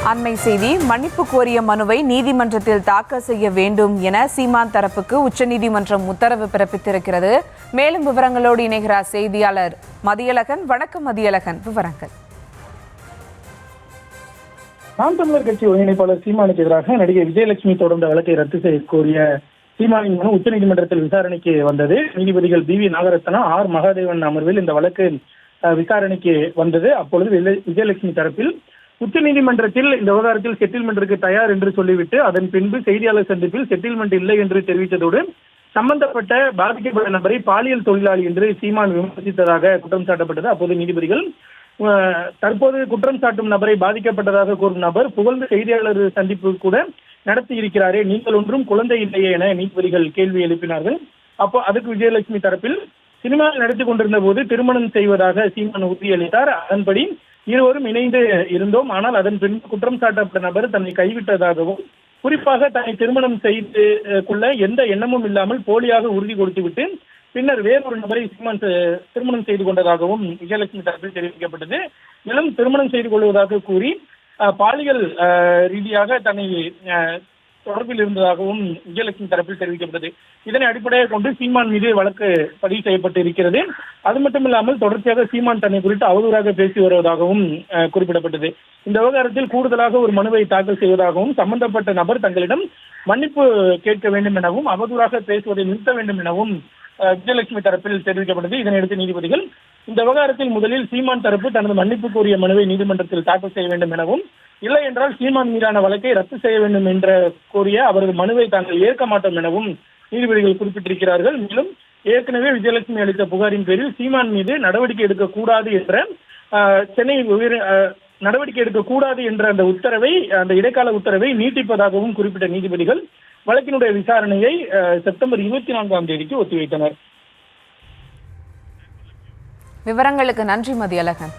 அண்மை செய்தி. மன்னிப்பு கோரிய மனுவை நீதிமன்றத்தில் தாக்கல் செய்ய வேண்டும் என சீமான் தரப்புக்கு உச்சநீதிமன்றம் உத்தரவு பிறப்பித்திருக்கிறது. மேலும் விவரங்களோடு இணைகிறார் செய்தியாளர் மதியழகன். வணக்கம் மதியழகன், விவரங்கள். நாம் தமிழர் கட்சி ஒருங்கிணைப்பாளர் சீமானுக்கு எதிராக நடிகை விஜயலட்சுமி தொடர்ந்த வழக்கை ரத்து செய்ய கோரிய சீமானின் மனு உச்சநீதிமன்றத்தில் விசாரணைக்கு வந்தது. நீதிபதிகள் பி வி நாகரத்னா, ஆர் மகாதேவன் அமர்வில் இந்த வழக்கு விசாரணைக்கு வந்தது. அப்பொழுது விஜயலட்சுமி தரப்பில் உச்சநீதிமன்றத்தில் இந்த விவகாரத்தில் செட்டில்மெண்டிற்கு தயார் என்று சொல்லிவிட்டு அதன் பின்பு செய்தியாளர் சந்திப்பில் செட்டில்மெண்ட் இல்லை என்று தெரிவித்ததோடு சம்பந்தப்பட்ட பாதிக்கப்பட்ட நபரை பாலியல் தொழிலாளி என்று சீமான் விமர்சித்ததாக குற்றம் சாட்டப்பட்டது. அப்போது நீதிபதிகள் தற்போது குற்றம் சாட்டும் நபரை பாதிக்கப்பட்டதாக கூறும் நபர் புகழ்ந்து செய்தியாளர் சந்திப்பு கூட நடத்தி இருக்கிறாரே, நீங்கள் ஒன்றும் குழந்தை இல்லையே என நீதிபதிகள் கேள்வி எழுப்பினார்கள். அப்போ அதுக்கு விஜயலட்சுமி தரப்பில் சினிமாவில் நடத்தி கொண்டிருந்த போது திருமணம் செய்வதாக சீமான் உறுதியளித்தார். அதன்படி இருவரும் இணைந்து இருந்தோம். ஆனால் அதன் பின் குற்றம் சாட்டப்பட்ட நபர் தன்னை கைவிட்டதாகவும், குறிப்பாக தன்னை திருமணம் செய்து கொள்ள எந்த எண்ணமும் இல்லாமல் போலியாக உறுதி கொடுத்துவிட்டு பின்னர் வேறொரு நபரை சீமான் திருமணம் செய்து கொண்டதாகவும் விஜயலட்சுமி தரப்பில் தெரிவிக்கப்பட்டது. மேலும் திருமணம் செய்து கொள்வதாக கூறி பாலியல் ரீதியாக தன்னை தொடர்பில் இருந்ததாகவும் விஜயலட்சுமி தரப்பில் தெரிவிக்கப்பட்டது. இதனை அடிப்படையாக கொண்டு சீமான் மீது வழக்கு பதிவு செய்யப்பட்டு இருக்கிறது. அது மட்டுமில்லாமல் தொடர்ச்சியாக சீமான் தன்னை குறித்து அவதூறாக பேசி வருவதாகவும் குறிப்பிடப்பட்டது. இந்த விவகாரத்தில் கூடுதலாக ஒரு மனுவை தாக்கல் செய்வதாகவும், சம்பந்தப்பட்ட நபர் தங்களிடம் மன்னிப்பு கேட்க வேண்டும் எனவும், அவதூறாக பேசுவதை நிறுத்த வேண்டும் எனவும் விஜயலட்சுமி தரப்பில் தெரிவிக்கப்பட்டது. இதனையடுத்து நீதிபதிகள் இந்த விவகாரத்தில் முதலில் சீமான் தரப்பு தனது மன்னிப்பு கோரிய மனுவை நீதிமன்றத்தில் தாக்கல் செய்ய வேண்டும் எனவும், இல்லை என்றால் சீமான் மீதான வழக்கை ரத்து செய்ய வேண்டும் என்ற கோரிய அவரது மனுவை தாங்கள் ஏற்க மாட்டோம் எனவும் நீதிபதிகள் குறிப்பிட்டிருக்கிறார்கள். மேலும் ஏற்கனவே விஜயலட்சுமி அளித்த புகாரின் பேரில் சீமான் மீது நடவடிக்கை எடுக்கக்கூடாது என்ற சென்னை நடவடிக்கை எடுக்கக்கூடாது என்ற அந்த உத்தரவை, அந்த இடைக்கால உத்தரவை நீட்டிப்பதாகவும் குறிப்பிட்ட நீதிபதிகள் வழக்கினுடைய விசாரணையை செப்டம்பர் 24ஆம் தேதிக்கு ஒத்திவைத்தனர். விவரங்களுக்கு நன்றி மதியழகன்.